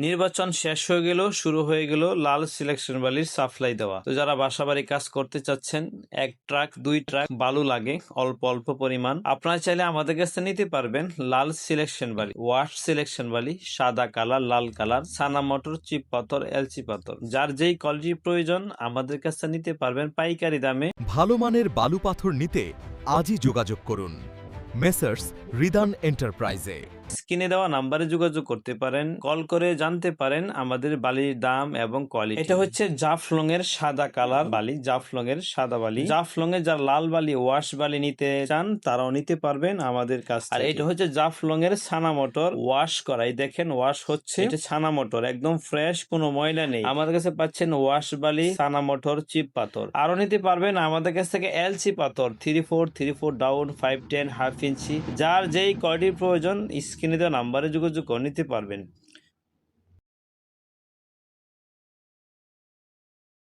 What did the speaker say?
নির্বাচন শেষ হয়ে গেল, শুরু হয়ে গেল লাল সিলেকশন বালির সাপ্লাই দেওয়া। তো যারা বাসাবাড়ি কাজ করতে চাচ্ছেন, 1 ট্রাক 2 ট্রাক বালু লাগে অল্প অল্প পরিমাণ, আপনারা চাইলে আমাদের কাছে নিতে পারবেন লাল সিলেকশন বালি, ওয়াশ সিলেকশন বালি, সাদা কালার, লাল কালার, সানা মোটর, চিপ পাথর, এলচি পাথর, যার যেই কোয়ালিটি প্রয়োজন আমাদের কাছে নিতে পারবেন পাইকারি দামে। ভালো মানের বালু পাথর নিতে আজই যোগাযোগ করুন মেসার্স রিদান এন্টারপ্রাইজে। স্ক্রিনে দেওয়া নাম্বারে যোগাযোগ করতে পারেন, কল করে জানতে পারেন আমাদের বালির দাম এবং কোয়ালিটি। এটা হচ্ছে জাফলং এর সাদা কালার বালি, জাফলং এর সাদা বালি। জাফলং এর যারা লাল বালি, ওয়াশ বালি নিতে চান তারাও নিতে পারবেন আমাদের কাছ থেকে। আর এটা হচ্ছে জাফলং এর ছানা মোটর ওয়াশ করাই, দেখেন ওয়াশ হচ্ছে, এটা ছানা মোটর একদম ফ্রেশ, কোনো ময়লা নেই। আমাদের কাছে পাচ্ছেন ওয়াশ বালি, ছানা মোটর, চিপ পাথর। আরো নিতে পারবেন আমাদের কাছ থেকে এলসি পাথর 3/4 ডাউন, 5/10 হাফ ইঞ্চি, যার যেই কোয়ালিটির প্রয়োজন স্ক্রিনে দেওয়া নাম্বারে যোগাযোগ করে নিতে পারবেন।